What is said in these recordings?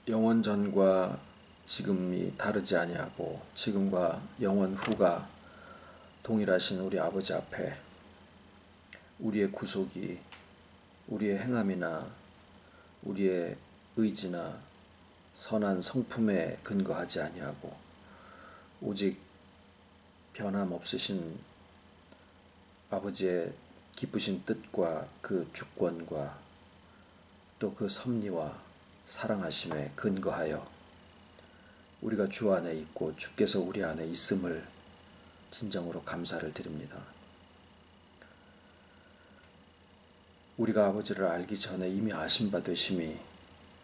영원 전과 지금이 다르지 아니하고 지금과 영원 후가 동일하신 우리 아버지 앞에 우리의 구속이 우리의 행함이나 우리의 의지나 선한 성품에 근거하지 아니하고 오직 변함없으신 아버지의 기쁘신 뜻과 그 주권과 또 그 섭리와 사랑하심에 근거하여 우리가 주 안에 있고 주께서 우리 안에 있음을 진정으로 감사를 드립니다. 우리가 아버지를 알기 전에 이미 아신 바 되심이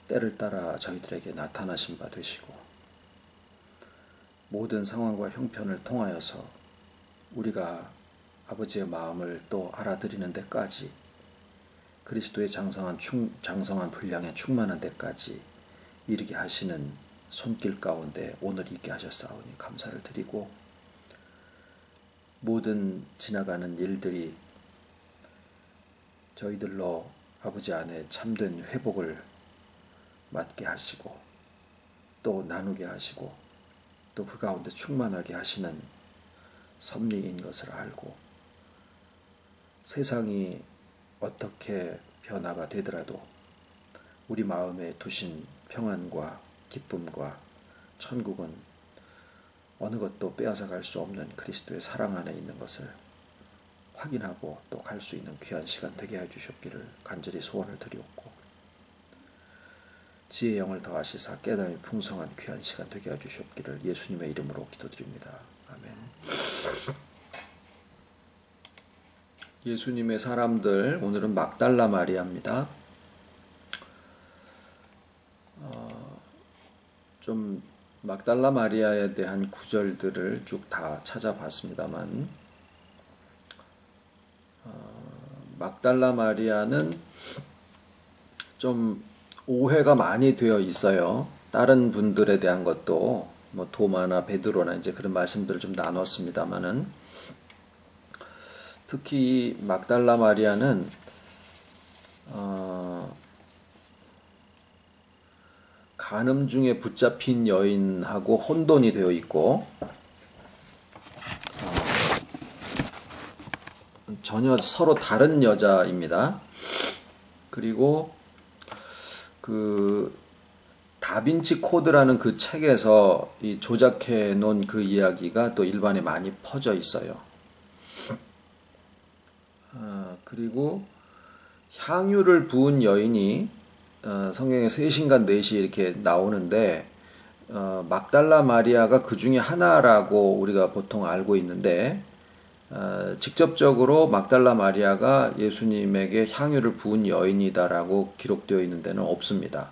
때를 따라 저희들에게 나타나신 바 되시고 모든 상황과 형편을 통하여서 우리가 아버지의 마음을 또 알아들이는 데까지 그리스도의 장성한 분량에 충만한 데까지 이르게 하시는 손길 가운데 오늘 있게 하셨사오니 감사를 드리고 모든 지나가는 일들이 저희들로 아버지 안에 참된 회복을 맞게 하시고 또 나누게 하시고 또 그 가운데 충만하게 하시는 섭리인 것을 알고 세상이 어떻게 변화가 되더라도 우리 마음에 두신 평안과 기쁨과 천국은 어느 것도 빼앗아갈 수 없는 그리스도의 사랑 안에 있는 것을 확인하고 또 갈 수 있는 귀한 시간 되게 해주셨기를 간절히 소원을 드리옵고 지혜의 영을 더하시사 깨달음이 풍성한 귀한 시간 되게 해주셨기를 예수님의 이름으로 기도드립니다. 아멘. 예수님의 사람들, 오늘은 막달라 마리아입니다. 좀 막달라 마리아에 대한 구절들을 쭉 다 찾아봤습니다만 막달라 마리아는 좀 오해가 많이 되어 있어요. 다른 분들에 대한 것도 뭐 도마나 베드로나 이제 그런 말씀들을 좀 나눴습니다만은 특히 이 막달라 마리아는 간음 중에 붙잡힌 여인하고 혼돈이 되어 있고 전혀 서로 다른 여자입니다. 그리고 그 다빈치 코드라는 그 책에서 이 조작해 놓은 그 이야기가 또 일반에 많이 퍼져 있어요. 그리고 향유를 부은 여인이 성경에 3시인가 4시 이렇게 나오는데 막달라 마리아가 그 중에 하나라고 우리가 보통 알고 있는데 직접적으로 막달라 마리아가 예수님에게 향유를 부은 여인이다라고 기록되어 있는 데는 없습니다.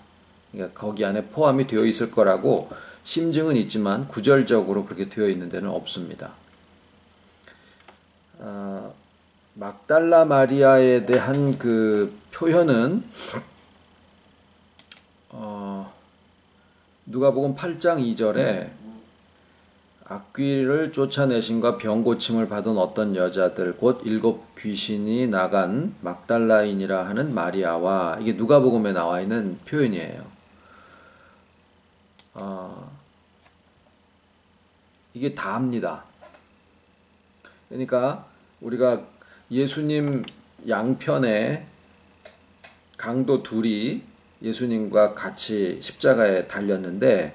그러니까 거기 안에 포함이 되어 있을 거라고 심증은 있지만 구절적으로 그렇게 되어 있는 데는 없습니다. 막달라 마리아에 대한 그 표현은 누가복음 8장 2절에 악귀를 쫓아내심과 병 고침을 받은 어떤 여자들 곧 7 귀신이 나간 막달라인이라 하는 마리아와 이게 누가복음에 나와 있는 표현이에요. 이게 다입니다. 그러니까 우리가 예수님 양편에 강도 둘이 예수님과 같이 십자가에 달렸는데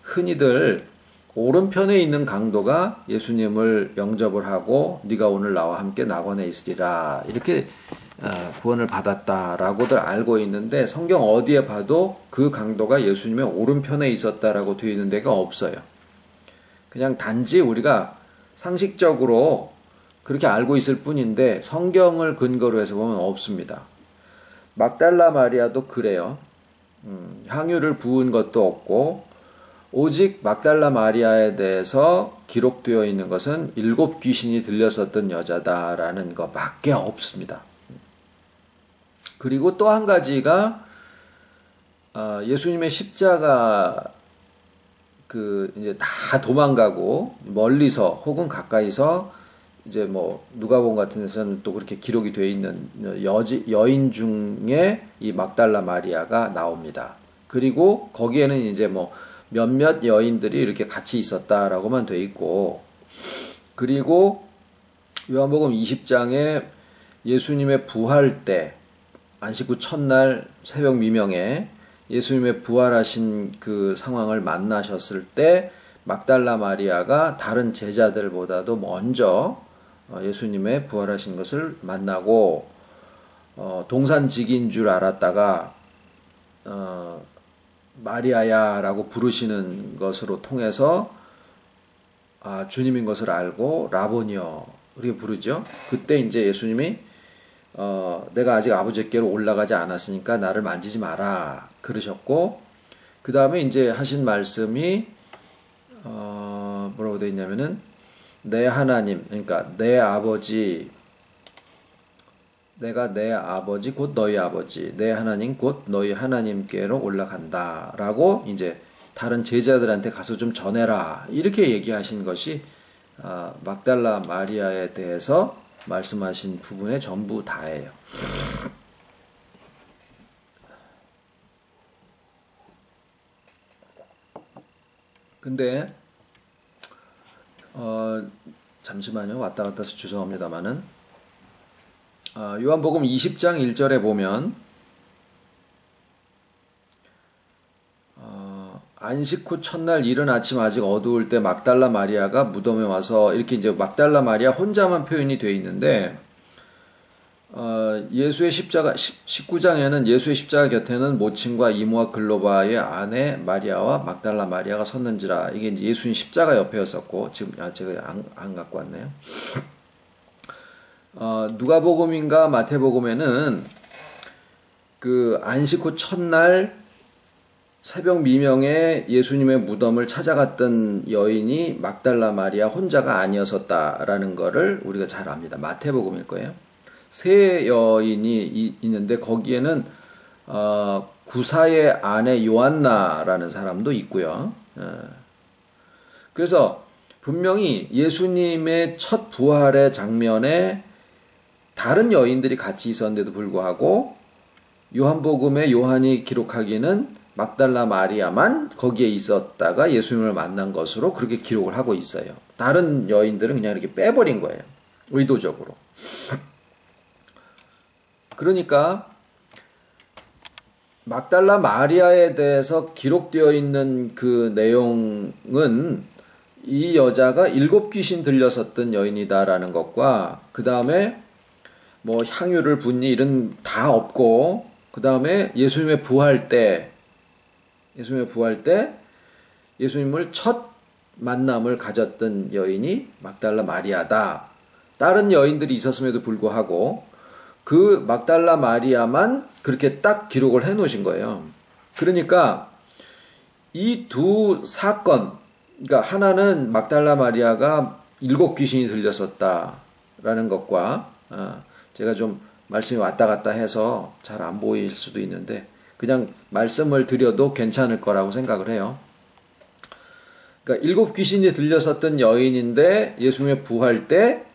흔히들 오른편에 있는 강도가 예수님을 영접을 하고 네가 오늘 나와 함께 낙원에 있으리라 이렇게 구원을 받았다라고들 알고 있는데 성경 어디에 봐도 그 강도가 예수님의 오른편에 있었다라고 되어 있는 데가 없어요. 그냥 단지 우리가 상식적으로 그렇게 알고 있을 뿐인데 성경을 근거로 해서 보면 없습니다. 막달라 마리아도 그래요. 향유를 부은 것도 없고 오직 막달라 마리아에 대해서 기록되어 있는 것은 7 귀신이 들렸었던 여자다라는 것밖에 없습니다. 그리고 또 한 가지가 예수님의 십자가 이제 다 도망가고 멀리서 혹은 가까이서 이제 뭐 누가복음 같은 데서는 또 그렇게 기록이 되어 있는 여인 중에 이 막달라 마리아가 나옵니다. 그리고 거기에는 이제 뭐 몇몇 여인들이 이렇게 같이 있었다라고만 돼 있고, 그리고 요한복음 20장에 예수님의 부활 때, 안식 후 첫날 새벽 미명에 예수님의 부활하신 그 상황을 만나셨을 때 막달라 마리아가 다른 제자들보다도 먼저 예수님의 부활하신 것을 만나고, 동산직인 줄 알았다가 마리아야 라고 부르시는 것으로 통해서 주님인 것을 알고 라보니여 이렇게 부르죠. 그때 이제 예수님이 내가 아직 아버지께로 올라가지 않았으니까 나를 만지지 마라 그러셨고, 그 다음에 이제 하신 말씀이 뭐라고 되어 있냐면은 내 하나님, 그러니까 내 아버지, 내가 내 아버지 곧 너희 아버지, 내 하나님 곧 너희 하나님께로 올라간다 라고 이제 다른 제자들한테 가서 좀 전해라 이렇게 얘기하신 것이 막달라 마리아에 대해서 말씀하신 부분의 전부 다예요. 근데 잠시만요. 왔다 갔다 해서 죄송합니다만은 요한복음 20장 1절에 보면 안식 후 첫날 이른 아침 아직 어두울 때 막달라 마리아가 무덤에 와서, 이렇게 이제 막달라 마리아 혼자만 표현이 되어 있는데 예수의 십자가 19장에는 예수의 십자가 곁에는 모친과 이모와 글로바의 아내 마리아와 막달라 마리아가 섰는지라. 이게 이제 예수님 십자가 옆에였었고, 지금 제가 안 갖고 왔네요. 누가복음인가 마태복음에는 그 안식 후 첫날 새벽 미명에 예수님의 무덤을 찾아갔던 여인이 막달라 마리아 혼자가 아니었었다라는 거를 우리가 잘 압니다. 마태복음일 거예요. 세 여인이 있는데 거기에는 구사의 아내 요한나라는 사람도 있고요. 그래서 분명히 예수님의 첫 부활의 장면에 다른 여인들이 같이 있었는데도 불구하고 요한복음에 요한이 기록하기는 막달라 마리아만 거기에 있었다가 예수님을 만난 것으로 그렇게 기록을 하고 있어요. 다른 여인들은 그냥 이렇게 빼버린 거예요. 의도적으로. 그러니까 막달라 마리아에 대해서 기록되어 있는 그 내용은 이 여자가 7 귀신 들렸었던 여인이다라는 것과, 그 다음에 뭐 향유를 붓니 이런 다 없고, 그 다음에 예수님의 부활 때 예수님을 첫 만남을 가졌던 여인이 막달라 마리아다. 다른 여인들이 있었음에도 불구하고 그 막달라 마리아만 그렇게 딱 기록을 해 놓으신 거예요. 그러니까 이 두 사건, 그러니까 하나는 막달라 마리아가 7 귀신이 들렸었다라는 것과, 제가 좀 말씀이 왔다 갔다 해서 잘 안 보일 수도 있는데 그냥 말씀을 드려도 괜찮을 거라고 생각을 해요. 그러니까 7 귀신이 들렸었던 여인인데 예수님의 부활 때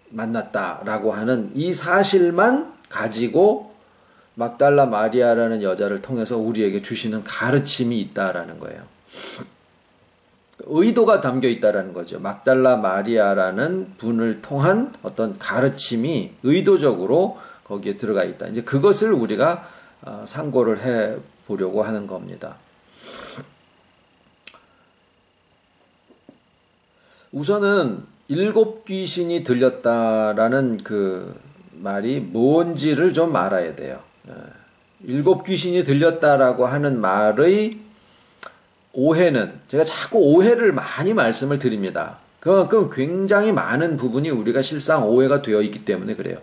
만났다라고 하는 이 사실만 가지고 막달라 마리아라는 여자를 통해서 우리에게 주시는 가르침이 있다라는 거예요. 의도가 담겨 있다라는 거죠. 막달라 마리아라는 분을 통한 어떤 가르침이 의도적으로 거기에 들어가 있다. 이제 그것을 우리가 상고를 해 보려고 하는 겁니다. 우선은 7 귀신이 들렸다라는 그 말이 뭔지를 좀 알아야 돼요. 7 귀신이 들렸다라고 하는 말의 오해는, 제가 자꾸 오해를 많이 말씀을 드립니다. 그만큼 굉장히 많은 부분이 우리가 실상 오해가 되어 있기 때문에 그래요.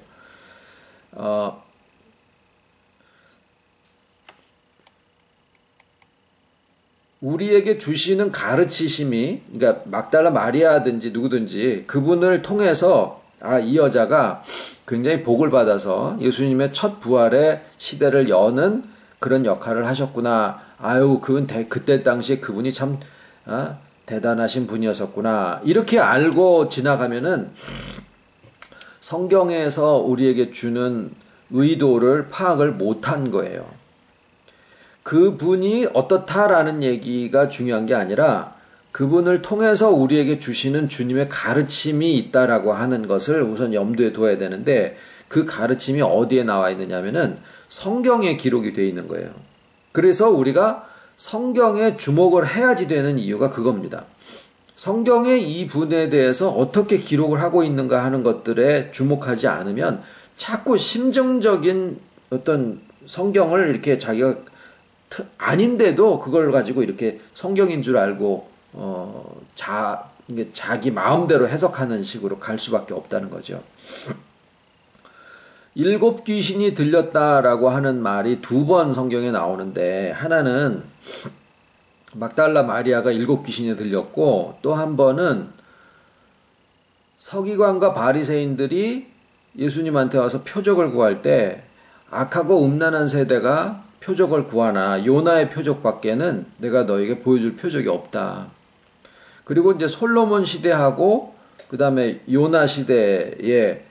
우리에게 주시는 가르치심이, 그러니까 막달라 마리아든지 누구든지 그분을 통해서 이 여자가 굉장히 복을 받아서 예수님의 첫 부활의 시대를 여는 그런 역할을 하셨구나. 아유, 그때 당시에 그분이 참 대단하신 분이었었구나. 이렇게 알고 지나가면은 성경에서 우리에게 주는 의도를 파악을 못한 거예요. 그분이 어떻다라는 얘기가 중요한 게 아니라 그분을 통해서 우리에게 주시는 주님의 가르침이 있다라고 하는 것을 우선 염두에 둬야 되는데 그 가르침이 어디에 나와 있느냐면은 성경에 기록이 되어 있는 거예요. 그래서 우리가 성경에 주목을 해야지 되는 이유가 그겁니다. 성경의 이 분에 대해서 어떻게 기록을 하고 있는가 하는 것들에 주목하지 않으면 자꾸 심정적인 어떤 성경을 이렇게 자기가 아닌데도 그걸 가지고 이렇게 성경인 줄 알고 자기 마음대로 해석하는 식으로 갈 수밖에 없다는 거죠. 7 귀신이 들렸다라고 하는 말이 2번 성경에 나오는데 하나는 막달라 마리아가 7 귀신이 들렸고 또 한 번은 서기관과 바리새인들이 예수님한테 와서 표적을 구할 때 악하고 음란한 세대가 표적을 구하나 요나의 표적밖에는 내가 너에게 보여줄 표적이 없다. 그리고 이제 솔로몬 시대하고 그 다음에 요나 시대에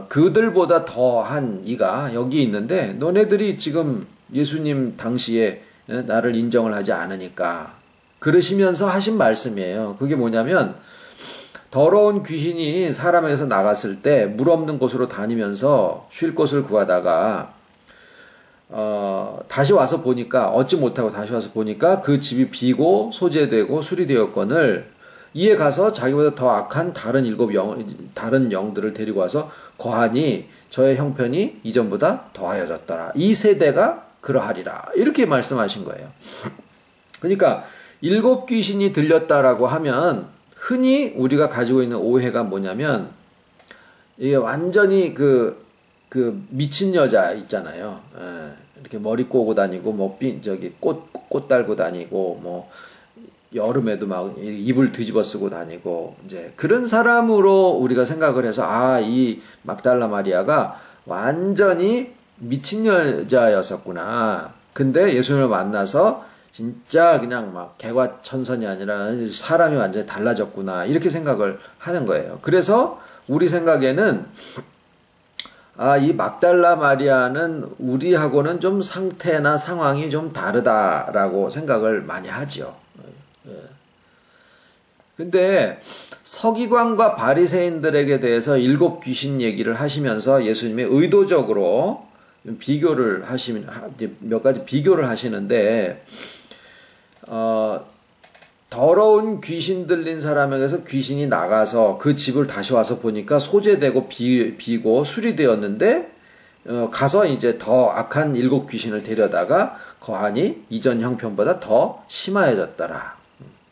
그들보다 더한 이가 여기 있는데 너네들이 지금 예수님 당시에 나를 인정을 하지 않으니까 그러시면서 하신 말씀이에요. 그게 뭐냐면 더러운 귀신이 사람에게서 나갔을 때 물 없는 곳으로 다니면서 쉴 곳을 구하다가 다시 와서 보니까 얻지 못하고 다시 와서 보니까 그 집이 비고 소재되고 수리되었거늘 이에 가서 자기보다 더 악한 다른 영들을 데리고 와서 거하니 저의 형편이 이전보다 더하여졌더라. 이 세대가 그러하리라. 이렇게 말씀하신 거예요. 그러니까 7 귀신이 들렸다라고 하면 흔히 우리가 가지고 있는 오해가 뭐냐면 이게 완전히 그 미친 여자 있잖아요. 이렇게 머리 꼬고 다니고 꽃 달고 다니고 뭐 여름에도 막 이불 뒤집어 쓰고 다니고 이제 그런 사람으로 우리가 생각을 해서 이 막달라 마리아가 완전히 미친 여자였었구나. 근데 예수님을 만나서 진짜 그냥 막 개과천선이 아니라 사람이 완전히 달라졌구나. 이렇게 생각을 하는 거예요. 그래서 우리 생각에는 이 막달라 마리아는 우리하고는 좀 상태나 상황이 좀 다르다라고 생각을 많이 하죠. 근데 서기관과 바리새인들에게 대해서 7 귀신 얘기를 하시면서 예수님이 의도적으로 비교를 몇 가지 비교를 하시는데 더러운 귀신 들린 사람에게서 귀신이 나가서 그 집을 다시 와서 보니까 소재되고 비고 수리되었는데 가서 이제 더 악한 7 귀신을 데려다가 거하니 이전 형편보다 더 심하여졌더라.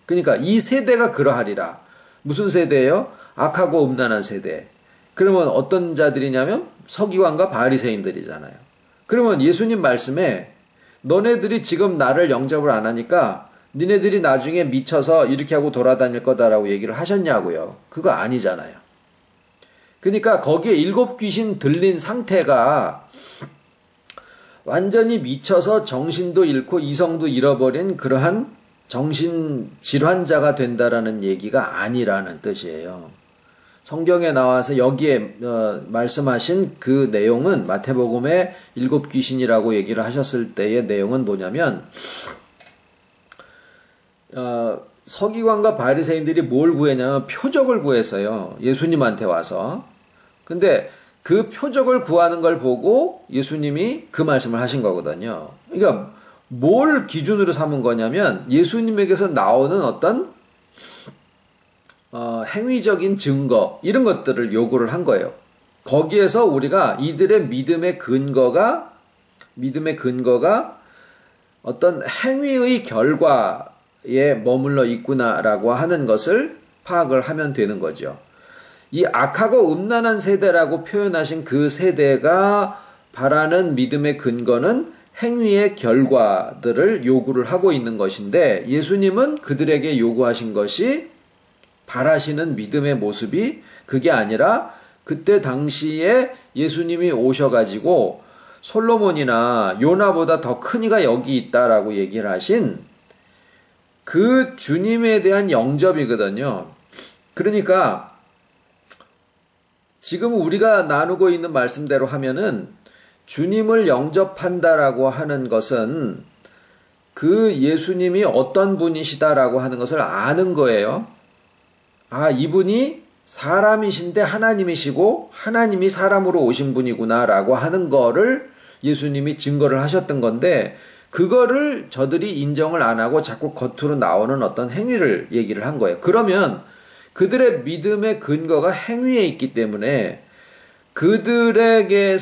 그러니까 이 세대가 그러하리라. 무슨 세대예요? 악하고 음란한 세대. 그러면 어떤 자들이냐면 서기관과 바리새인들이잖아요. 그러면 예수님 말씀에 너네들이 지금 나를 영접을 안 하니까 니네들이 나중에 미쳐서 이렇게 하고 돌아다닐 거다라고 얘기를 하셨냐고요. 그거 아니잖아요. 그러니까 거기에 7 귀신 들린 상태가 완전히 미쳐서 정신도 잃고 이성도 잃어버린 그러한 정신질환자가 된다라는 얘기가 아니라는 뜻이에요. 성경에 나와서 여기에 말씀하신 그 내용은 마태복음에 7 귀신이라고 얘기를 하셨을 때의 내용은 뭐냐면 서기관과 바리새인들이 뭘 구했냐면 표적을 구했어요. 예수님한테 와서. 근데 그 표적을 구하는 걸 보고 예수님이 그 말씀을 하신 거거든요. 그러니까 뭘 기준으로 삼은 거냐면 예수님에게서 나오는 어떤 행위적인 증거 이런 것들을 요구를 한 거예요. 거기에서 우리가 이들의 믿음의 근거가 어떤 행위의 결과에 머물러 있구나라고 하는 것을 파악을 하면 되는 거죠. 이 악하고 음란한 세대라고 표현하신 그 세대가 바라는 믿음의 근거는 행위의 결과들을 요구를 하고 있는 것인데 예수님은 그들에게 요구하신 것이 바라시는 믿음의 모습이 그게 아니라 그때 당시에 예수님이 오셔가지고 솔로몬이나 요나보다 더 큰 이가 여기 있다라고 얘기를 하신 그 주님에 대한 영접이거든요. 그러니까 지금 우리가 나누고 있는 말씀대로 하면은 주님을 영접한다라고 하는 것은 그 예수님이 어떤 분이시다라고 하는 것을 아는 거예요. 아, 이분이 사람이신데 하나님이시고 하나님이 사람으로 오신 분이구나라고 하는 거를 예수님이 증거를 하셨던 건데, 그거를 저들이 인정을 안 하고 자꾸 겉으로 나오는 어떤 행위를 얘기를 한 거예요. 그러면 그들의 믿음의 근거가 행위에 있기 때문에 그들에게서의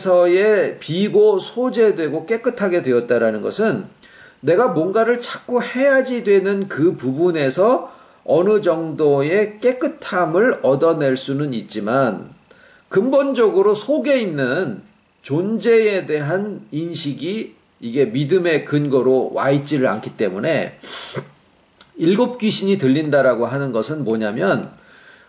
비고 소재되고 깨끗하게 되었다라는 것은 내가 뭔가를 자꾸 해야지 되는 그 부분에서 어느 정도의 깨끗함을 얻어낼 수는 있지만, 근본적으로 속에 있는 존재에 대한 인식이 이게 믿음의 근거로 와 있지를 않기 때문에, 일곱 귀신이 들린다라고 하는 것은 뭐냐면,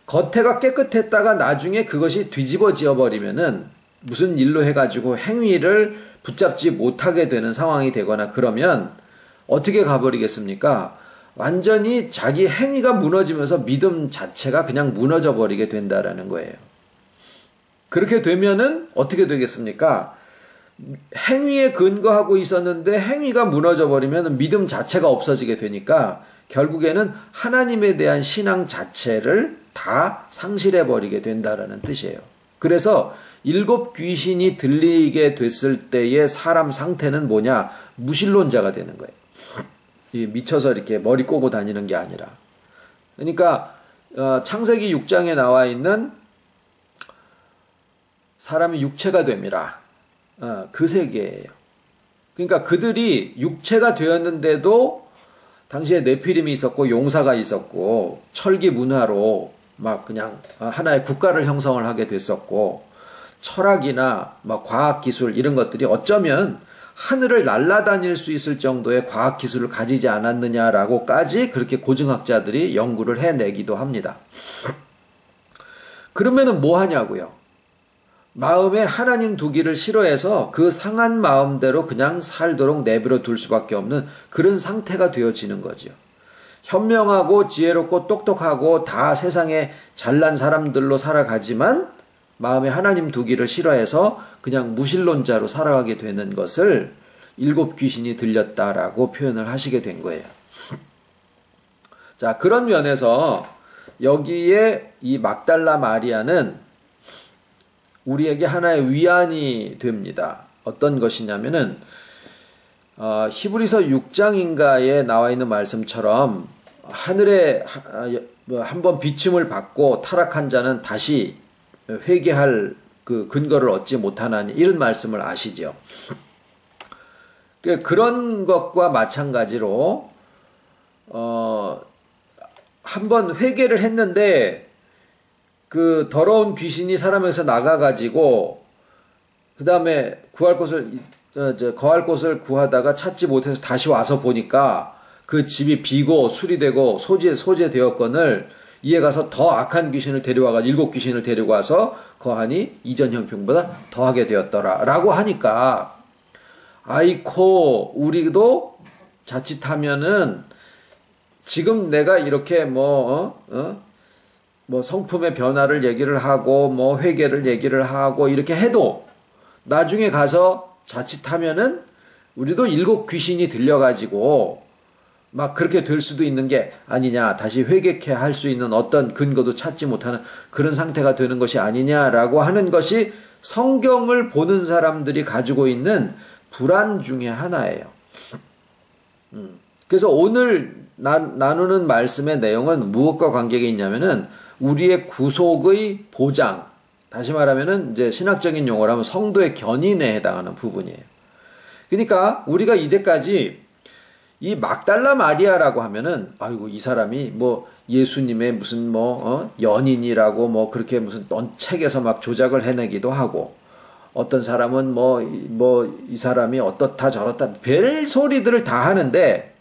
겉에가 깨끗했다가 나중에 그것이 뒤집어져 버리면은 무슨 일로 해가지고 행위를 붙잡지 못하게 되는 상황이 되거나 그러면 어떻게 가버리겠습니까? 완전히 자기 행위가 무너지면서 믿음 자체가 그냥 무너져 버리게 된다라는 거예요. 그렇게 되면은 어떻게 되겠습니까? 행위에 근거하고 있었는데 행위가 무너져 버리면 믿음 자체가 없어지게 되니까 결국에는 하나님에 대한 신앙 자체를 다 상실해 버리게 된다라는 뜻이에요. 그래서 일곱 귀신이 들리게 됐을 때의 사람 상태는 뭐냐? 무신론자가 되는 거예요. 미쳐서 이렇게 머리 꼬고 다니는 게 아니라. 그러니까 창세기 6장에 나와 있는 사람이 육체가 됨이라. 그 세계예요. 그러니까 그들이 육체가 되었는데도 당시에 네피림이 있었고 용사가 있었고 철기 문화로 막 그냥 하나의 국가를 형성을 하게 됐었고, 철학이나 막 과학기술 이런 것들이 어쩌면 하늘을 날아다닐 수 있을 정도의 과학기술을 가지지 않았느냐라고까지 그렇게 고증학자들이 연구를 해내기도 합니다. 그러면은 뭐 하냐고요? 마음에 하나님 두기를 싫어해서 그 상한 마음대로 그냥 살도록 내버려 둘 수밖에 없는 그런 상태가 되어지는 거죠. 현명하고 지혜롭고 똑똑하고 다 세상에 잘난 사람들로 살아가지만 마음에 하나님 두기를 싫어해서 그냥 무신론자로 살아가게 되는 것을 일곱 귀신이 들렸다라고 표현을 하시게 된 거예요. 자, 그런 면에서 여기에 이 막달라 마리아는 우리에게 하나의 위안이 됩니다. 어떤 것이냐면은 히브리서 6장인가에 나와 있는 말씀처럼 하늘에 한번 비침을 받고 타락한 자는 다시 회개할 그 근거를 얻지 못하나니, 이런 말씀을 아시죠? 그런 것과 마찬가지로 한번 회개를 했는데 그 더러운 귀신이 사람에서 나가가지고 그 다음에 거할 곳을 구하다가 찾지 못해서 다시 와서 보니까 그 집이 비고 수리되고 소재되었건을 이에 가서 더 악한 귀신을 데려와가 일곱 귀신을 데리고 와서 거하니 이전 형편보다 더하게 되었더라 라고 하니까, 아이코 우리도 자칫하면은 지금 내가 이렇게 뭐 성품의 변화를 얘기를 하고 뭐 회개를 얘기를 하고 이렇게 해도 나중에 가서 자칫하면은 우리도 일곱 귀신이 들려가지고 막 그렇게 될 수도 있는 게 아니냐, 다시 회개케 할 수 있는 어떤 근거도 찾지 못하는 그런 상태가 되는 것이 아니냐라고 하는 것이 성경을 보는 사람들이 가지고 있는 불안 중에 하나예요. 그래서 오늘 나누는 말씀의 내용은 무엇과 관계가 있냐면은 우리의 구속의 보장, 다시 말하면은 이제 신학적인 용어로 하면 성도의 견인에 해당하는 부분이에요. 그러니까 우리가 이제까지 이 막달라 마리아라고 하면은 아이고 이 사람이 뭐 예수님의 무슨 연인이라고 뭐 그렇게 무슨 책에서 막 조작을 해내기도 하고, 어떤 사람은 이 사람이 어떻다 저렇다 별 소리들을 다 하는데,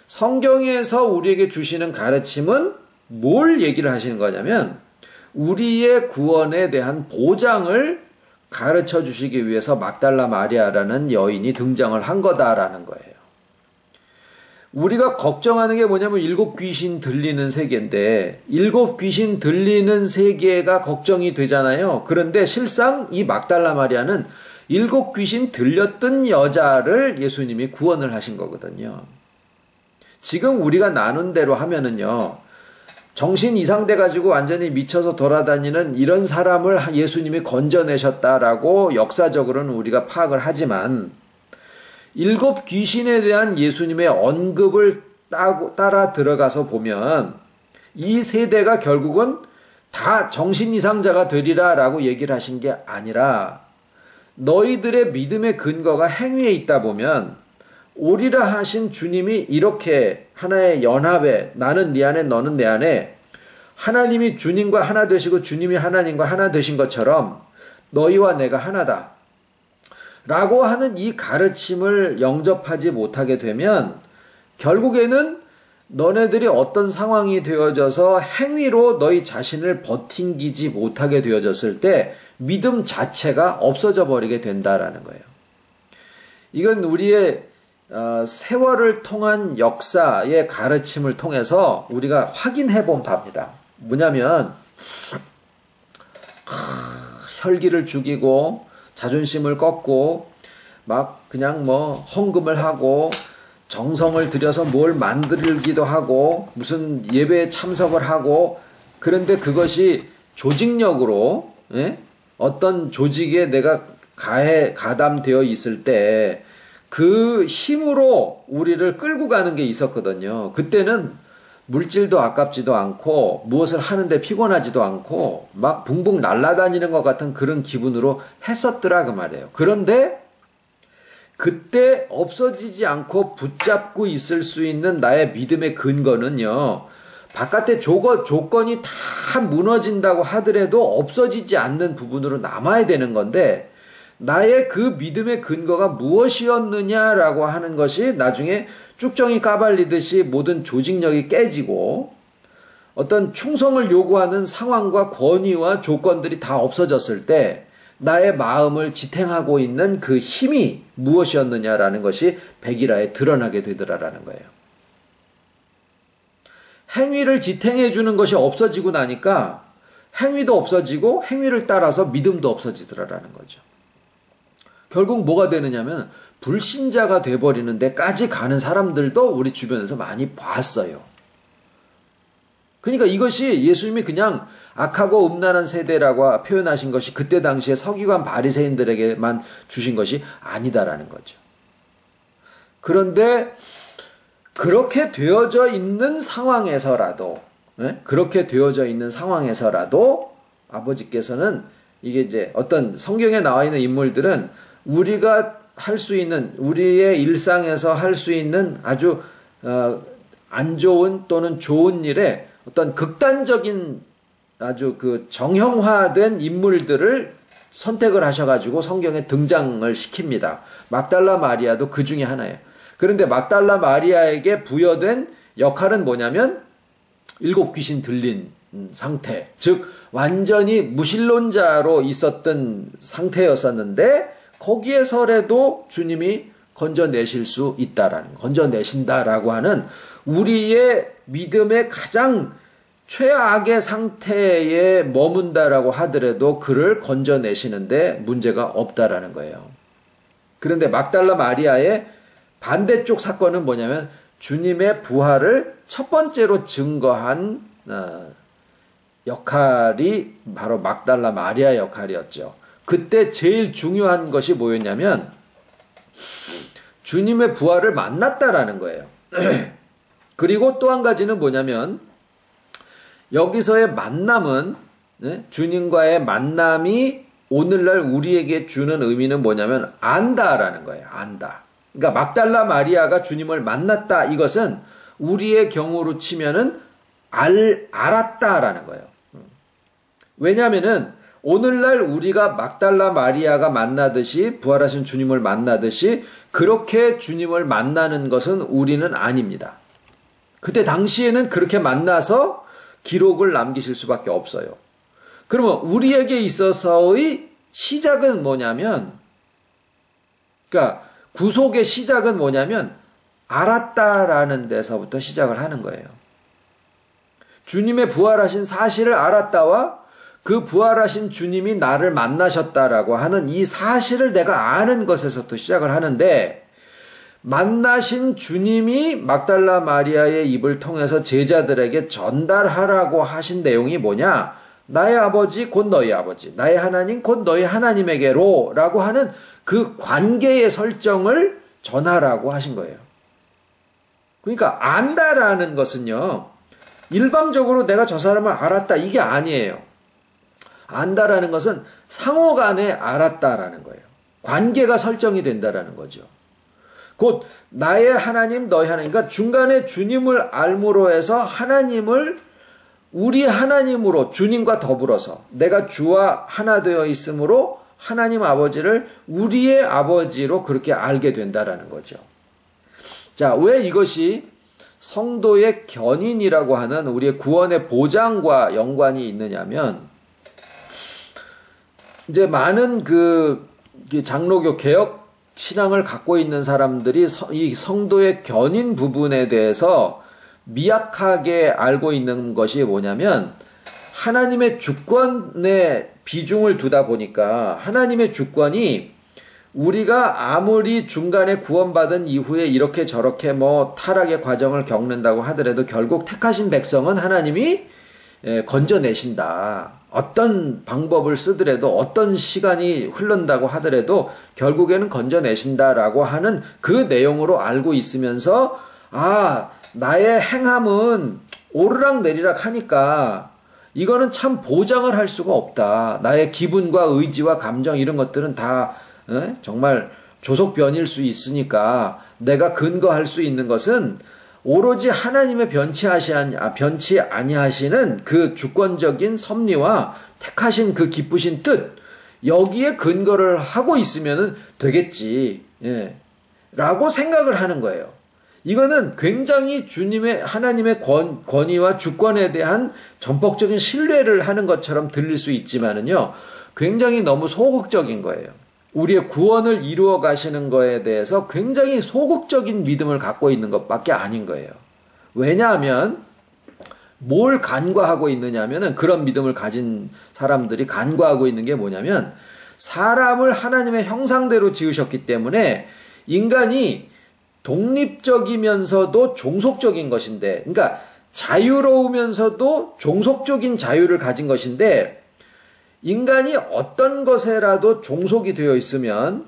성경에서 우리에게 주시는 가르침은 뭘 얘기를 하시는 거냐면 우리의 구원에 대한 보장을 가르쳐 주시기 위해서 막달라 마리아라는 여인이 등장을 한 거다라는 거예요. 우리가 걱정하는 게 뭐냐면 일곱 귀신 들리는 세계인데, 일곱 귀신 들리는 세계가 걱정이 되잖아요. 그런데 실상 이 막달라 마리아는 일곱 귀신 들렸던 여자를 예수님이 구원을 하신 거거든요. 지금 우리가 나눈 대로 하면은요, 정신 이상돼 가지고 완전히 미쳐서 돌아다니는 이런 사람을 예수님이 건져내셨다라고 역사적으로는 우리가 파악을 하지만, 7 귀신에 대한 예수님의 언급을 따라 들어가서 보면 이 세대가 결국은 다 정신 이상자가 되리라 라고 얘기를 하신 게 아니라, 너희들의 믿음의 근거가 행위에 있다 보면 오리라 하신 주님이 이렇게 하나의 연합에, 나는 네 안에 너는 내 안에, 하나님이 주님과 하나 되시고 주님이 하나님과 하나 되신 것처럼 너희와 내가 하나다 라고 하는 이 가르침을 영접하지 못하게 되면 결국에는 너네들이 어떤 상황이 되어져서 행위로 너희 자신을 버팅기지 못하게 되어졌을 때 믿음 자체가 없어져 버리게 된다라는 거예요. 이건 우리의 세월을 통한 역사의 가르침을 통해서 우리가 확인해 본 바입니다. 뭐냐면 혈기를 죽이고 자존심을 꺾고 막 그냥 뭐 헌금을 하고 정성을 들여서 뭘 만들기도 하고 무슨 예배에 참석을 하고, 그런데 그것이 조직력으로, 예? 어떤 조직에 내가 가담되어 있을 때 그 힘으로 우리를 끌고 가는 게 있었거든요. 그때는 물질도 아깝지도 않고 무엇을 하는데 피곤하지도 않고 막 붕붕 날아다니는 것 같은 그런 기분으로 했었더라 그 말이에요. 그런데 그때 없어지지 않고 붙잡고 있을 수 있는 나의 믿음의 근거는요, 바깥의 조건이 다 무너진다고 하더라도 없어지지 않는 부분으로 남아야 되는 건데, 나의 그 믿음의 근거가 무엇이었느냐라고 하는 것이 나중에 쭉정이 까발리듯이 모든 조직력이 깨지고 어떤 충성을 요구하는 상황과 권위와 조건들이 다 없어졌을 때 나의 마음을 지탱하고 있는 그 힘이 무엇이었느냐라는 것이 백일하에 드러나게 되더라라는 거예요. 행위를 지탱해 주는 것이 없어지고 나니까 행위도 없어지고 행위를 따라서 믿음도 없어지더라라는 거죠. 결국 뭐가 되느냐면 불신자가 돼버리는 데까지 가는 사람들도 우리 주변에서 많이 봤어요. 그러니까 이것이 예수님이 그냥 악하고 음란한 세대라고 표현하신 것이 그때 당시에 서기관 바리새인들에게만 주신 것이 아니다라는 거죠. 그런데 그렇게 되어져 있는 상황에서라도, 아버지께서는 이게 이제 어떤 성경에 나와 있는 인물들은 우리가 할 수 있는, 우리의 일상에서 할 수 있는 아주 안 좋은 또는 좋은 일에 어떤 극단적인 아주 그 정형화된 인물들을 선택을 하셔가지고 성경에 등장을 시킵니다. 막달라 마리아도 그 중에 하나예요. 그런데 막달라 마리아에게 부여된 역할은 뭐냐면 7 귀신 들린 상태, 즉 완전히 무신론자로 있었던 상태였었는데 거기에서라도 주님이 건져내실 수 있다라는, 건져내신다라고 하는 우리의 믿음의 가장 최악의 상태에 머문다라고 하더라도 그를 건져내시는데 문제가 없다라는 거예요. 그런데 막달라 마리아의 반대쪽 사건은 뭐냐면 주님의 부활을 첫 번째로 증거한 역할이 바로 막달라 마리아 역할이었죠. 그때 제일 중요한 것이 뭐였냐면 주님의 부활을 만났다라는 거예요. 그리고 또 한 가지는 뭐냐면 여기서의 만남은, 주님과의 만남이 오늘날 우리에게 주는 의미는 뭐냐면 안다라는 거예요. 안다. 그러니까 막달라 마리아가 주님을 만났다, 이것은 우리의 경우로 치면은 알았다라는 거예요. 왜냐하면은 오늘날 우리가 막달라 마리아가 만나듯이, 부활하신 주님을 만나듯이 그렇게 주님을 만나는 것은 우리는 아닙니다. 그때 당시에는 그렇게 만나서 기록을 남기실 수밖에 없어요. 그러면 우리에게 있어서의 시작은 뭐냐면, 그러니까 구속의 시작은 뭐냐면 알았다라는 데서부터 시작을 하는 거예요. 주님의 부활하신 사실을 알았다와 그 부활하신 주님이 나를 만나셨다라고 하는 이 사실을 내가 아는 것에서부터 시작을 하는데, 만나신 주님이 막달라 마리아의 입을 통해서 제자들에게 전달하라고 하신 내용이 뭐냐? 나의 아버지 곧 너희 아버지, 나의 하나님 곧 너희 하나님에게로 라고 하는 그 관계의 설정을 전하라고 하신 거예요. 그러니까 안다라는 것은요, 일방적으로 내가 저 사람을 알았다 이게 아니에요. 안다라는 것은 상호간에 알았다라는 거예요. 관계가 설정이 된다라는 거죠. 곧 나의 하나님 너희 하나님, 그러니까 중간에 주님을 알므로 해서 하나님을 우리 하나님으로 주님과 더불어서 내가 주와 하나 되어 있으므로 하나님 아버지를 우리의 아버지로 그렇게 알게 된다라는 거죠. 자, 왜 이것이 성도의 견인이라고 하는 우리의 구원의 보장과 연관이 있느냐면, 이제 많은 그 장로교 개혁 신앙을 갖고 있는 사람들이 이 성도의 견인 부분에 대해서 미약하게 알고 있는 것이 뭐냐면, 하나님의 주권에 비중을 두다 보니까 하나님의 주권이 우리가 아무리 중간에 구원받은 이후에 이렇게 저렇게 뭐 타락의 과정을 겪는다고 하더라도 결국 택하신 백성은 하나님이 건져내신다. 어떤 방법을 쓰더라도 어떤 시간이 흐른다고 하더라도 결국에는 건져내신다라고 하는 그 내용으로 알고 있으면서, 아, 나의 행함은 오르락 내리락 하니까 이거는 참 보장을 할 수가 없다. 나의 기분과 의지와 감정 이런 것들은 다 정말 조속변일 수 있으니까 내가 근거할 수 있는 것은 오로지 하나님의 변치 아니하시는 그 주권적인 섭리와 택하신 그 기쁘신 뜻, 여기에 근거를 하고 있으면 되겠지, 라고 생각을 하는 거예요. 이거는 굉장히 주님의 하나님의 권위와 주권에 대한 전폭적인 신뢰를 하는 것처럼 들릴 수 있지만은요, 굉장히 너무 소극적인 거예요. 우리의 구원을 이루어 가시는 거에 대해서 굉장히 소극적인 믿음을 갖고 있는 것밖에 아닌 거예요. 왜냐하면 뭘 간과하고 있느냐면은, 그런 믿음을 가진 사람들이 간과하고 있는 게 뭐냐면, 사람을 하나님의 형상대로 지으셨기 때문에 인간이 독립적이면서도 종속적인 것인데, 그러니까 자유로우면서도 종속적인 자유를 가진 것인데, 인간이 어떤 것에라도 종속이 되어 있으면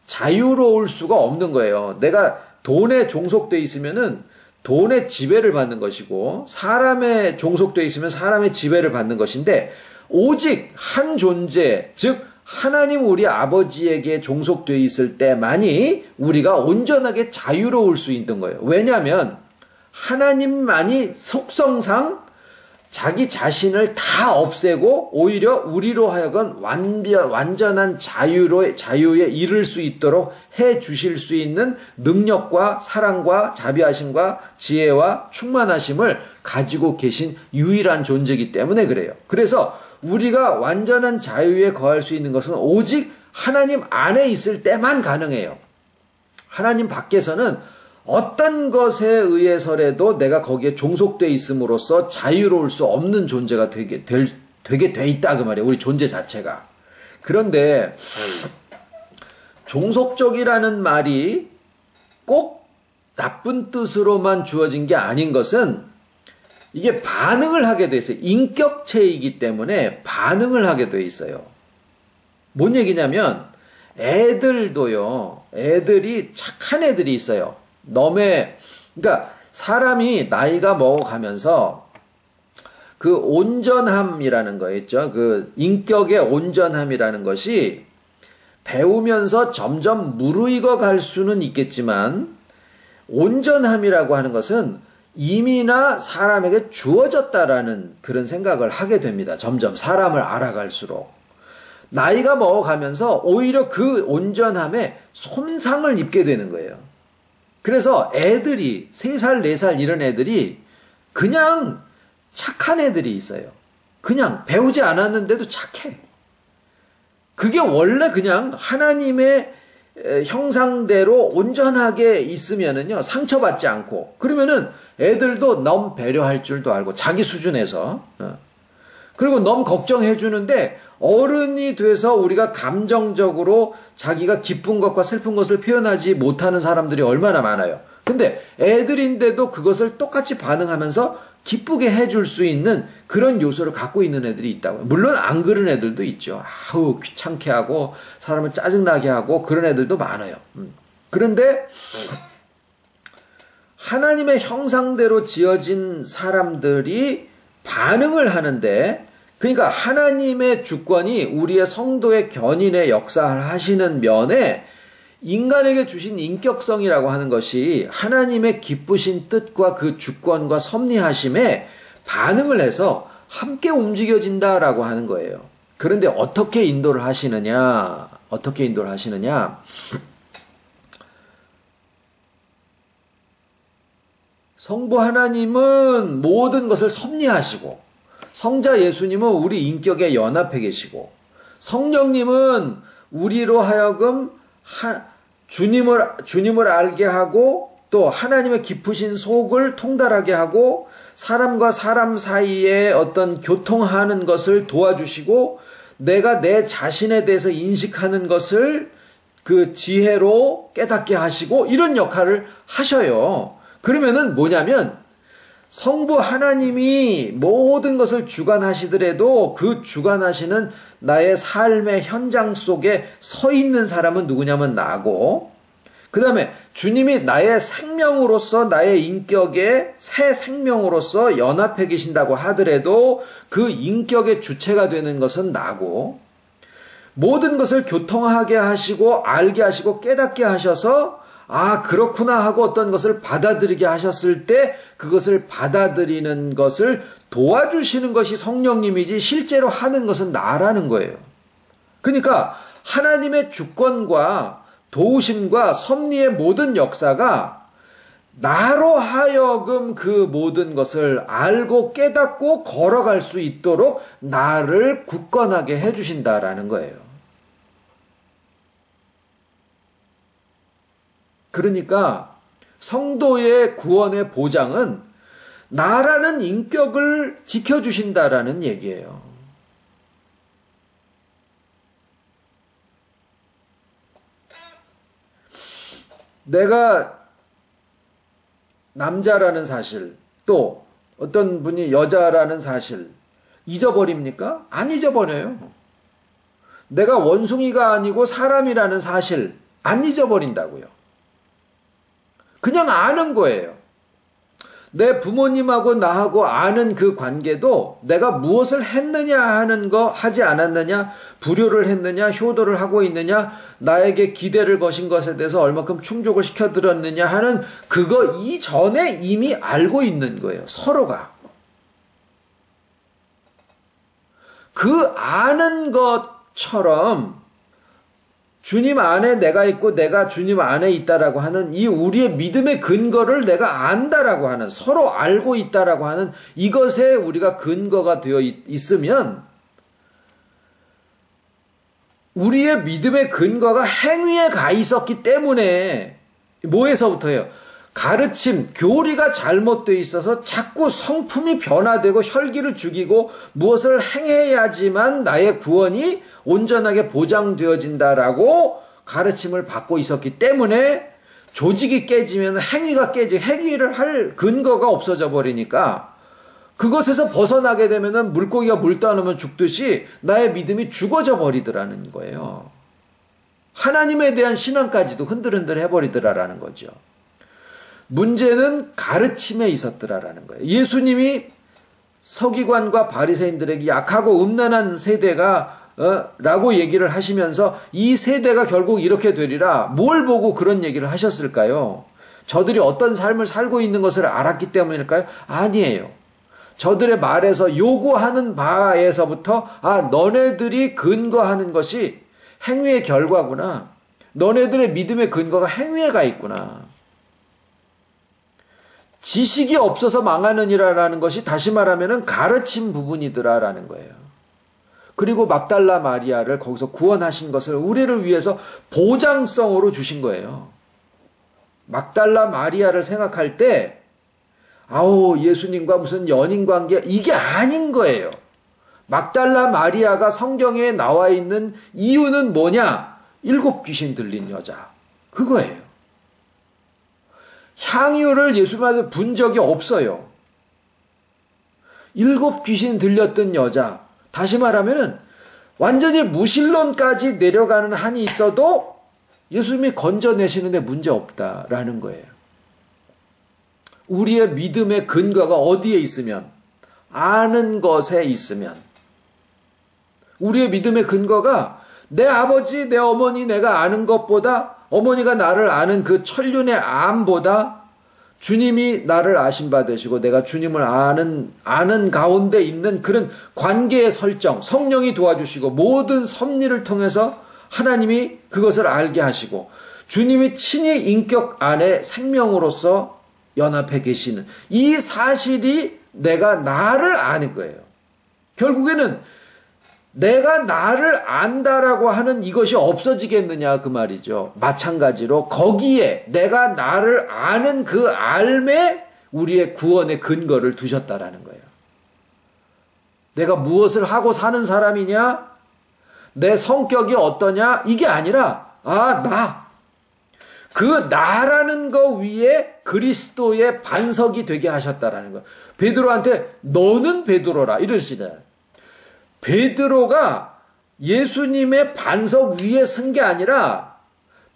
자유로울 수가 없는 거예요. 내가 돈에 종속되어 있으면은 돈의 지배를 받는 것이고, 사람에 종속되어 있으면 사람의 지배를 받는 것인데, 오직 한 존재, 즉 하나님 우리 아버지에게 종속되어 있을 때만이 우리가 온전하게 자유로울 수 있는 거예요. 왜냐하면 하나님만이 속성상 자기 자신을 다 없애고 오히려 우리로 하여금 완전한 자유에 이를 수 있도록 해 주실 수 있는 능력과 사랑과 자비하심과 지혜와 충만하심을 가지고 계신 유일한 존재이기 때문에 그래요. 그래서 우리가 완전한 자유에 거할 수 있는 것은 오직 하나님 안에 있을 때만 가능해요. 하나님 밖에서는 어떤 것에 의해서라도 내가 거기에 종속되어 있음으로써 자유로울 수 없는 존재가 되게 돼 있다 그 말이에요. 우리 존재 자체가. 그런데 종속적이라는 말이 꼭 나쁜 뜻으로만 주어진 게 아닌 것은, 이게 반응을 하게 돼 있어요. 인격체이기 때문에 반응을 하게 돼 있어요. 뭔 얘기냐면, 애들도요, 애들이 착한 애들이 있어요. 그러니까 사람이 나이가 먹어가면서 그 온전함이라는 거 있죠. 그 인격의 온전함이라는 것이 배우면서 점점 무르익어 갈 수는 있겠지만, 온전함이라고 하는 것은 이미나 사람에게 주어졌다라는 그런 생각을 하게 됩니다. 점점 사람을 알아갈수록. 나이가 먹어가면서 오히려 그 온전함에 손상을 입게 되는 거예요. 그래서 애들이 3살, 4살 이런 애들이 그냥 착한 애들이 있어요. 그냥 배우지 않았는데도 착해. 그게 원래 그냥 하나님의 형상대로 온전하게 있으면은요, 상처받지 않고, 그러면은 애들도 너무 배려할 줄도 알고, 자기 수준에서, 그리고 너무 걱정해 주는데, 어른이 돼서 우리가 감정적으로 자기가 기쁜 것과 슬픈 것을 표현하지 못하는 사람들이 얼마나 많아요. 근데 애들인데도 그것을 똑같이 반응하면서 기쁘게 해줄 수 있는 그런 요소를 갖고 있는 애들이 있다고요. 물론 안 그런 애들도 있죠. 아우 귀찮게 하고 사람을 짜증나게 하고 그런 애들도 많아요. 그런데 하나님의 형상대로 지어진 사람들이 반응을 하는데, 그러니까 하나님의 주권이 우리의 성도의 견인의 역사를 하시는 면에 인간에게 주신 인격성이라고 하는 것이 하나님의 기쁘신 뜻과 그 주권과 섭리하심에 반응을 해서 함께 움직여진다라고 하는 거예요. 그런데 어떻게 인도를 하시느냐? 어떻게 인도를 하시느냐? 성부 하나님은 모든 것을 섭리하시고, 성자 예수님은 우리 인격에 연합해 계시고, 성령님은 우리로 하여금 주님을 알게 하고, 또 하나님의 깊으신 속을 통달하게 하고, 사람과 사람 사이에 어떤 교통하는 것을 도와주시고, 내가 내 자신에 대해서 인식하는 것을 그 지혜로 깨닫게 하시고, 이런 역할을 하셔요. 그러면은 뭐냐면 성부 하나님이 모든 것을 주관하시더라도 그 주관하시는 나의 삶의 현장 속에 서 있는 사람은 누구냐면 나고, 그 다음에 주님이 나의 생명으로서 나의 인격에 새 생명으로서 연합해 계신다고 하더라도 그 인격의 주체가 되는 것은 나고, 모든 것을 교통하게 하시고 알게 하시고 깨닫게 하셔서 아 그렇구나 하고 어떤 것을 받아들이게 하셨을 때 그것을 받아들이는 것을 도와주시는 것이 성령님이지 실제로 하는 것은 나라는 거예요. 그러니까 하나님의 주권과 도우심과 섭리의 모든 역사가 나로 하여금 그 모든 것을 알고 깨닫고 걸어갈 수 있도록 나를 굳건하게 해주신다라는 거예요. 그러니까 성도의 구원의 보장은 나라는 인격을 지켜주신다라는 얘기예요. 내가 남자라는 사실, 또 어떤 분이 여자라는 사실 잊어버립니까? 안 잊어버려요. 내가 원숭이가 아니고 사람이라는 사실 안 잊어버린다고요. 그냥 아는 거예요. 내 부모님하고 나하고 아는 그 관계도 내가 무엇을 했느냐 하는 거, 하지 않았느냐, 불효를 했느냐, 효도를 하고 있느냐, 나에게 기대를 거신 것에 대해서 얼마큼 충족을 시켜드렸느냐 하는 그거 이전에 이미 알고 있는 거예요. 서로가. 그 아는 것처럼 주님 안에 내가 있고 내가 주님 안에 있다라고 하는 이 우리의 믿음의 근거를 내가 안다라고 하는, 서로 알고 있다라고 하는 이것에 우리가 근거가 되어 있으면 우리의 믿음의 근거가 행위에 가 있었기 때문에 뭐에서부터예요? 가르침, 교리가 잘못되어 있어서 자꾸 성품이 변화되고 혈기를 죽이고 무엇을 행해야지만 나의 구원이 온전하게 보장되어진다라고 가르침을 받고 있었기 때문에 조직이 깨지면 행위가 행위를 할 근거가 없어져 버리니까 그것에서 벗어나게 되면은 물고기가 물 떠놓으면 죽듯이 나의 믿음이 죽어져 버리더라는 거예요. 하나님에 대한 신앙까지도 흔들흔들 해버리더라라는 거죠. 문제는 가르침에 있었더라라는 거예요. 예수님이 서기관과 바리새인들에게 약하고 음란한 세대가 라고 얘기를 하시면서 이 세대가 결국 이렇게 되리라, 뭘 보고 그런 얘기를 하셨을까요? 저들이 어떤 삶을 살고 있는 것을 알았기 때문일까요? 아니에요. 저들의 말에서 요구하는 바에서부터 너네들이 근거하는 것이 행위의 결과구나. 너네들의 믿음의 근거가 행위에 가 있구나. 지식이 없어서 망하느니라라는 것이 다시 말하면 가르침 부분이더라라는 거예요. 그리고 막달라 마리아를 거기서 구원하신 것을 우리를 위해서 보장성으로 주신 거예요. 막달라 마리아를 생각할 때 예수님과 무슨 연인 관계 이게 아닌 거예요. 막달라 마리아가 성경에 나와 있는 이유는 뭐냐? 7 귀신 들린 여자. 그거예요. 향유를 예수님한테 분 적이 없어요. 7 귀신 들렸던 여자. 다시 말하면 완전히 무신론까지 내려가는 한이 있어도 예수님이 건져내시는데 문제 없다라는 거예요. 우리의 믿음의 근거가 어디에 있으면? 아는 것에 있으면. 우리의 믿음의 근거가 내 아버지, 내 어머니 내가 아는 것보다, 어머니가 나를 아는 그 천륜의 암보다 주님이 나를 아신 바 되시고 내가 주님을 아는 가운데 있는 그런 관계의 설정, 성령이 도와주시고 모든 섭리를 통해서 하나님이 그것을 알게 하시고 주님이 친히 인격 안에 생명으로서 연합해 계시는 이 사실이 내가 나를 아는 거예요. 결국에는 내가 나를 안다라고 하는 이것이 없어지겠느냐 그 말이죠. 마찬가지로 거기에 내가 나를 아는 그 알매 우리의 구원의 근거를 두셨다라는 거예요. 내가 무엇을 하고 사는 사람이냐? 내 성격이 어떠냐? 이게 아니라 그 나라는 거 위에 그리스도의 반석이 되게 하셨다라는 거예요. 베드로한테 너는 베드로라 이러시잖아요. 베드로가 예수님의 반석 위에 쓴 게 아니라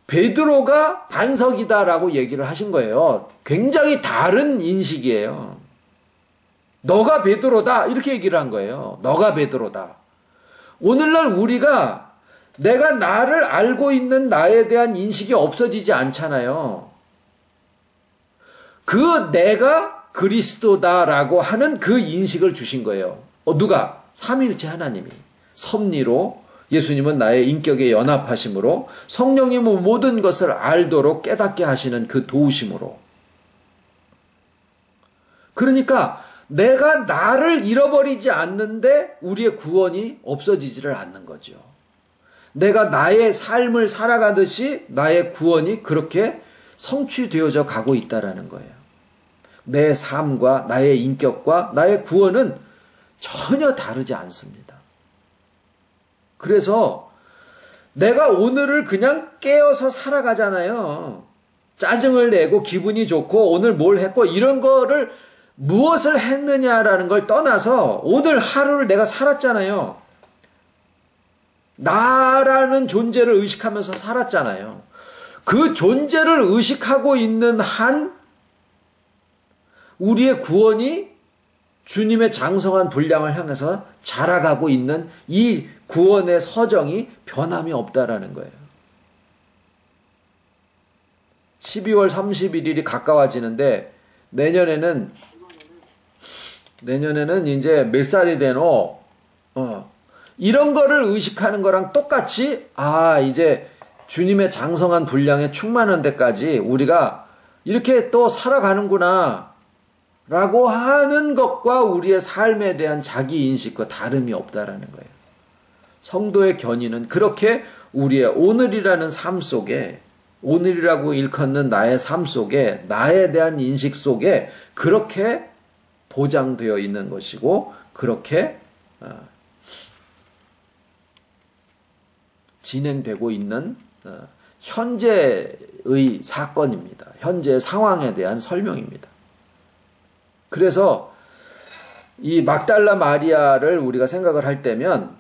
베드로가 반석이다라고 얘기를 하신 거예요. 굉장히 다른 인식이에요. 너가 베드로다 이렇게 얘기를 한 거예요. 너가 베드로다. 오늘날 우리가 내가 나를 알고 있는 나에 대한 인식이 없어지지 않잖아요. 그 내가 그리스도다라고 하는 그 인식을 주신 거예요. 누가? 삼위일체 하나님이 섭리로 예수님은 나의 인격에 연합하심으로 성령님은 모든 것을 알도록 깨닫게 하시는 그 도우심으로. 그러니까 내가 나를 잃어버리지 않는데 우리의 구원이 없어지지를 않는 거죠. 내가 나의 삶을 살아가듯이 나의 구원이 그렇게 성취되어져 가고 있다라는 거예요. 내 삶과 나의 인격과 나의 구원은 전혀 다르지 않습니다. 그래서 내가 오늘을 그냥 깨어서 살아가잖아요. 짜증을 내고 기분이 좋고 오늘 뭘 했고 이런 거를 무엇을 했느냐라는 걸 떠나서 오늘 하루를 내가 살았잖아요. 나라는 존재를 의식하면서 살았잖아요. 그 존재를 의식하고 있는 한 우리의 구원이 주님의 장성한 분량을 향해서 자라가고 있는 이 구원의 서정이 변함이 없다라는 거예요. 12월 31일이 가까워지는데 내년에는 이제 몇 살이 되노? 이런 거를 의식하는 거랑 똑같이 이제 주님의 장성한 분량에 충만한 데까지 우리가 이렇게 또 살아가는구나 라고 하는 것과 우리의 삶에 대한 자기인식과 다름이 없다라는 거예요. 성도의 견인은 그렇게 우리의 오늘이라는 삶 속에 오늘이라고 일컫는 나의 삶 속에 나에 대한 인식 속에 그렇게 보장되어 있는 것이고 그렇게 진행되고 있는 현재의 사건입니다. 현재의 상황에 대한 설명입니다. 그래서 이 막달라 마리아를 우리가 생각을 할 때면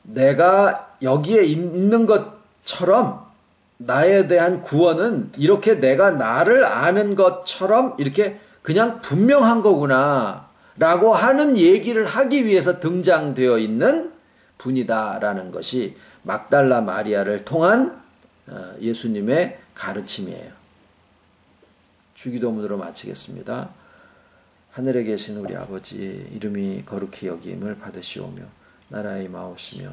내가 여기에 있는 것처럼 나에 대한 구원은 이렇게 내가 나를 아는 것처럼 이렇게 그냥 분명한 거구나 라고 하는 얘기를 하기 위해서 등장되어 있는 분이다라는 것이 막달라 마리아를 통한 예수님의 가르침이에요. 주기도문으로 마치겠습니다. 하늘에 계신 우리 아버지 이름이 거룩히 여김을 받으시오며 나라의 마옵시며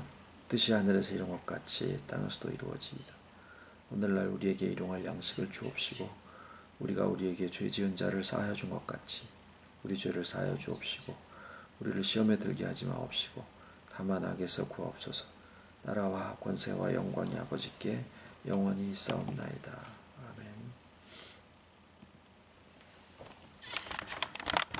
뜻이 하늘에서 이룬 것 같이 땅에서도 이루어지이다. 오늘날 우리에게 일용할 양식을 주옵시고 우리가 우리에게 죄 지은 자를 사하여 준 것 같이 우리 죄를 사하여 주옵시고 우리를 시험에 들게 하지 마옵시고 다만 악에서 구하옵소서. 나라와 권세와 영광이 아버지께 영원히 있사옵나이다.